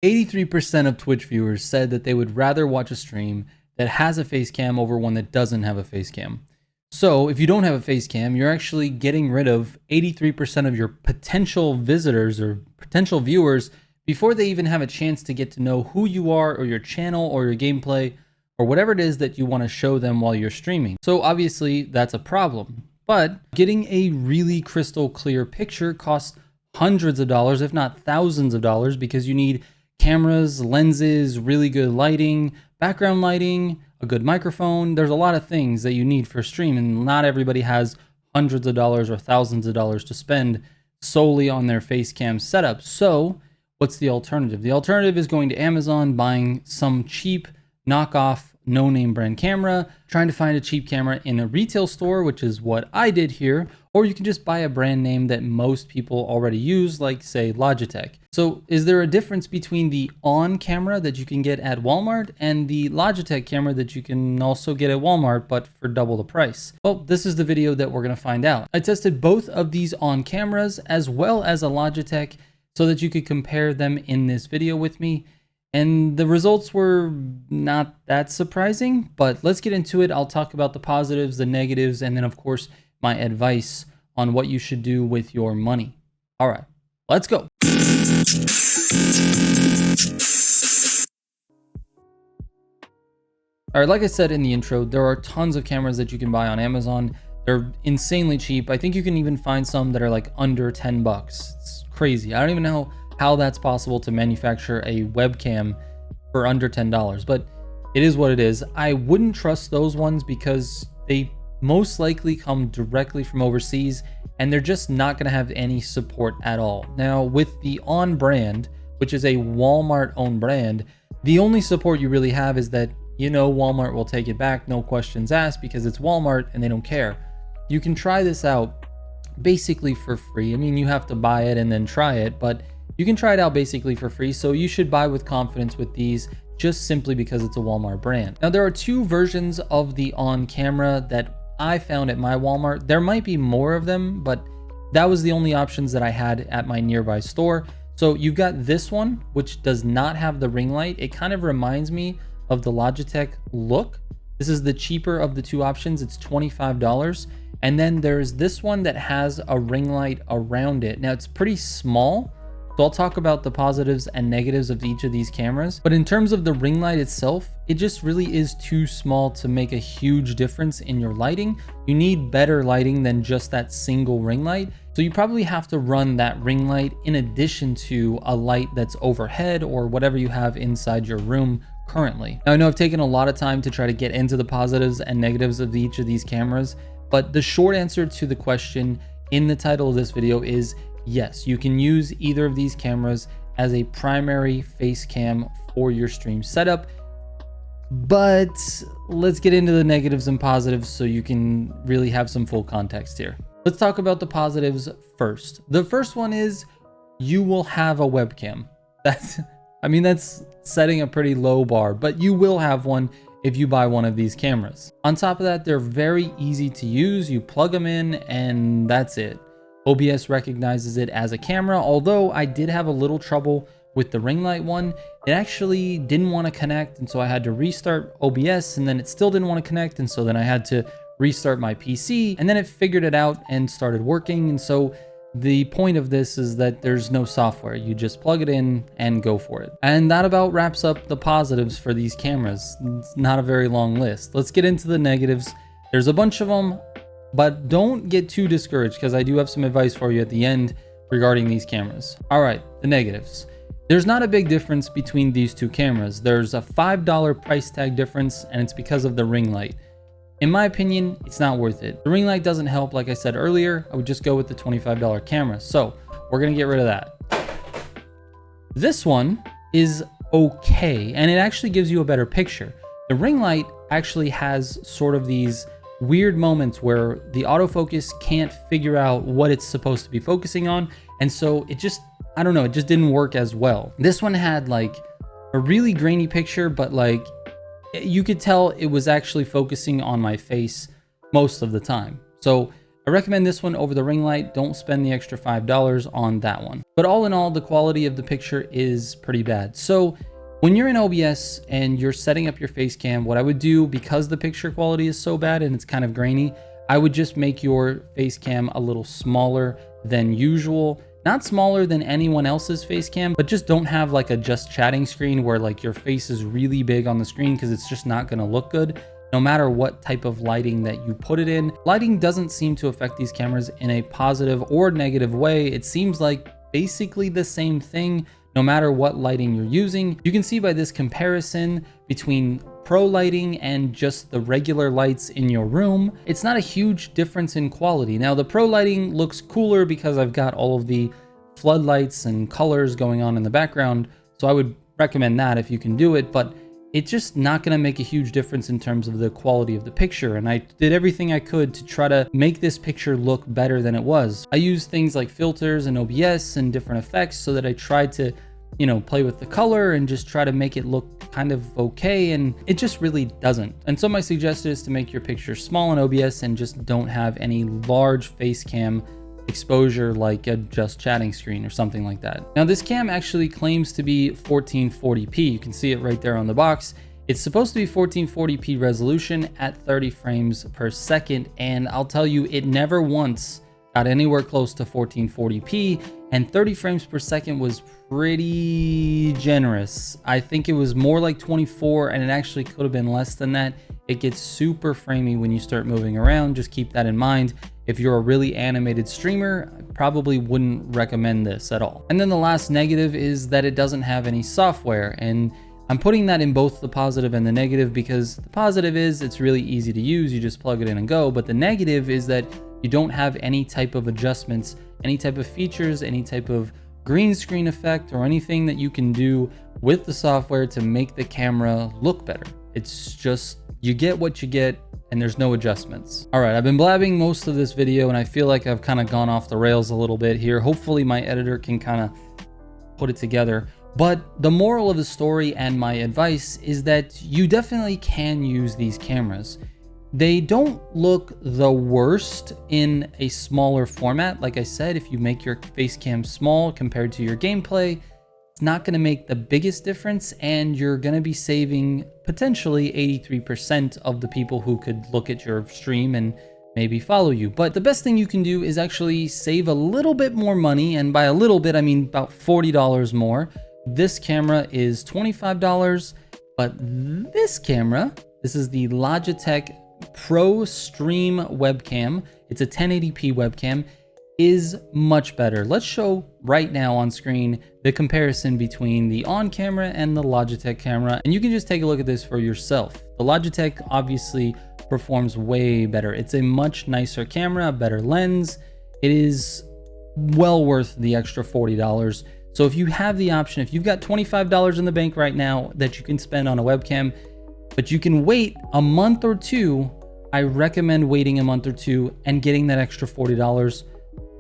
83% of Twitch viewers said that they would rather watch a stream that has a face cam over one that doesn't have a face cam. So if you don't have a face cam, you're actually getting rid of 83% of your potential visitors or potential viewers before they even have a chance to get to know who you are or your channel or your gameplay or whatever it is that you want to show them while you're streaming. So obviously that's a problem. But getting a really crystal clear picture costs hundreds of dollars, if not thousands of dollars, because you need cameras, lenses, really good lighting, background lighting, a good microphone. There's a lot of things that you need for a stream, and not everybody has hundreds of dollars or thousands of dollars to spend solely on their face cam setup. So what's the alternative? The alternative is going to Amazon, buying some cheap knockoff no-name brand camera, trying to find a cheap camera in a retail store, which is what I did here, or you can just buy a brand name that most people already use, like say Logitech. So is there a difference between the Onn camera that you can get at Walmart and the Logitech camera that you can also get at Walmart, but for double the price? Well, this is the video that we're gonna find out. I tested both of these Onn cameras as well as a Logitech so that you could compare them in this video with me. And the results were not that surprising, but let's get into it. I'll talk about the positives, the negatives, and then of course, my advice on what you should do with your money. All right, let's go. All right, like I said in the intro, there are tons of cameras that you can buy on Amazon. They're insanely cheap. I think you can even find some that are like under 10 bucks. It's crazy. I don't even know how that's possible to manufacture a webcam for under $10, but it is what it is. I wouldn't trust those ones because they most likely come directly from overseas and they're just not going to have any support at all. Now with the Onn brand, which is a Walmart owned brand, the only support you really have is that, you know, Walmart will take it back, no questions asked, because it's Walmart and they don't care. You can try this out basically for free. I mean, you have to buy it and then try it, but you can try it out basically for free. So you should buy with confidence with these, just simply because it's a Walmart brand. Now there are two versions of the Onn camera that I found at my Walmart. There might be more of them, but that was the only options that I had at my nearby store. So you've got this one, which does not have the ring light. It kind of reminds me of the Logitech look. This is the cheaper of the two options. It's $25. And then there's this one that has a ring light around it. Now it's pretty small, so I'll talk about the positives and negatives of each of these cameras. But in terms of the ring light itself, it just really is too small to make a huge difference in your lighting. You need better lighting than just that single ring light. So you probably have to run that ring light in addition to a light that's overhead or whatever you have inside your room currently. Now I know I've taken a lot of time to try to get into the positives and negatives of each of these cameras, but the short answer to the question in the title of this video is yes, you can use either of these cameras as a primary face cam for your stream setup. But let's get into the negatives and positives so you can really have some full context here. Let's talk about the positives first. The first one is you will have a webcam. That's setting a pretty low bar, but you will have one if you buy one of these cameras. On top of that, they're very easy to use. You plug them in and that's it. OBS recognizes it as a camera, although I did have a little trouble with the ring light one. It actually didn't want to connect, and so I had to restart OBS, and then it still didn't want to connect, and so then I had to restart my PC, and then it figured it out and started working. And so the point of this is that there's no software. You just plug it in and go for it. And that about wraps up the positives for these cameras. It's not a very long list. Let's get into the negatives. There's a bunch of them, but don't get too discouraged because I do have some advice for you at the end regarding these cameras. All right, the negatives. There's not a big difference between these two cameras. There's a $5 price tag difference, and it's because of the ring light. In my opinion, it's not worth it. The ring light doesn't help. Like I said earlier, I would just go with the $25 camera. So we're gonna get rid of that. This one is okay, and it actually gives you a better picture. The ring light actually has sort of these weird moments where the autofocus can't figure out what it's supposed to be focusing on. And so it just, I don't know, it just didn't work as well. This one had like a really grainy picture, but like you could tell it was actually focusing on my face most of the time. So I recommend this one over the ring light. Don't spend the extra $5 on that one. But all in all, the quality of the picture is pretty bad. So when you're in OBS and you're setting up your face cam, what I would do, because the picture quality is so bad and it's kind of grainy, I would just make your face cam a little smaller than usual. Not smaller than anyone else's face cam, but just don't have like a just chatting screen where like your face is really big on the screen, because it's just not gonna look good no matter what type of lighting that you put it in. Lighting doesn't seem to affect these cameras in a positive or negative way. It seems like basically the same thing no matter what lighting you're using. You can see by this comparison between pro lighting and just the regular lights in your room, it's not a huge difference in quality. Now the pro lighting looks cooler because I've got all of the floodlights and colors going on in the background, so I would recommend that if you can do it, but it's just not going to make a huge difference in terms of the quality of the picture. And I did everything I could to try to make this picture look better than it was. I used things like filters and OBS and different effects so that I tried to, you know, play with the color and just try to make it look kind of okay, and it just really doesn't. And so my suggestion is to make your picture small in OBS and just don't have any large face cam exposure like a just chatting screen or something like that. Now this cam actually claims to be 1440p. You can see it right there on the box. It's supposed to be 1440p resolution at 30 frames per second, and I'll tell you, it never once got anywhere close to 1440p, and 30 frames per second was pretty generous. I think it was more like 24, and it actually could have been less than that. It gets super framey when you start moving around. Just keep that in mind. If you're a really animated streamer, I probably wouldn't recommend this at all. And then the last negative is that it doesn't have any software, and I'm putting that in both the positive and the negative, because the positive is it's really easy to use. You just plug it in and go. But the negative is that you don't have any type of adjustments, any type of features, any type of green screen effect, or anything that you can do with the software to make the camera look better. It's just, you get what you get, and there's no adjustments. All right, I've been blabbing most of this video, and I feel like I've kind of gone off the rails a little bit here. Hopefully my editor can kind of put it together. But the moral of the story and my advice is that you definitely can use these cameras. They don't look the worst in a smaller format. Like I said, if you make your face cam small compared to your gameplay, it's not going to make the biggest difference, and you're going to be saving potentially 83% of the people who could look at your stream and maybe follow you. But the best thing you can do is actually save a little bit more money, and by a little bit I mean about $40 more. This camera is $25, but this camera, this is the Logitech Pro Stream webcam. It's a 1080p webcam, is much better. Let's show right now on screen the comparison between the Onn camera and the Logitech camera, and you can just take a look at this for yourself. The Logitech obviously performs way better. It's a much nicer camera, a better lens. It is well worth the extra $40. So if you have the option, if you've got $25 in the bank right now that you can spend on a webcam, but you can wait a month or two, I recommend waiting a month or two and getting that extra $40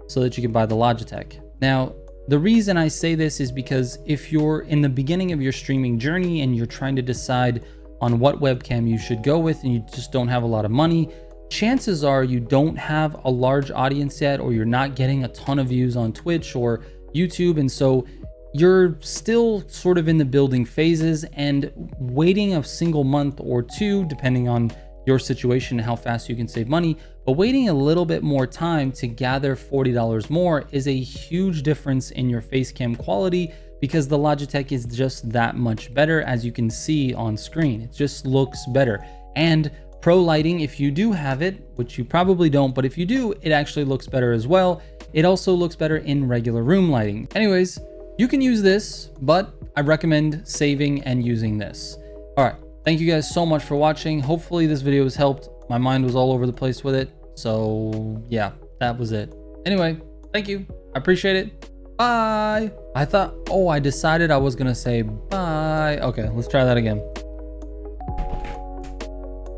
so that you can buy the Logitech. Now, the reason I say this is because if you're in the beginning of your streaming journey and you're trying to decide on what webcam you should go with and you just don't have a lot of money, chances are you don't have a large audience yet, or you're not getting a ton of views on Twitch or YouTube, and so you're still sort of in the building phases, and waiting a single month or two, depending on your situation and how fast you can save money, but waiting a little bit more time to gather $40 more is a huge difference in your face cam quality, because the Logitech is just that much better, as you can see on screen. It just looks better. And pro lighting, if you do have it, which you probably don't, but if you do, it actually looks better as well. It also looks better in regular room lighting. Anyways, you can use this, but I recommend saving and using this. All right, thank you guys so much for watching. Hopefully this video has helped. My mind was all over the place with it. So yeah, that was it. Anyway, thank you. I appreciate it. Bye. I decided I was gonna say bye. Okay, let's try that again.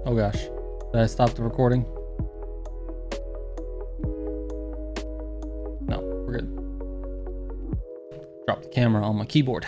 Oh gosh, did I stop the recording? No, we're good. Drop the camera on my keyboard.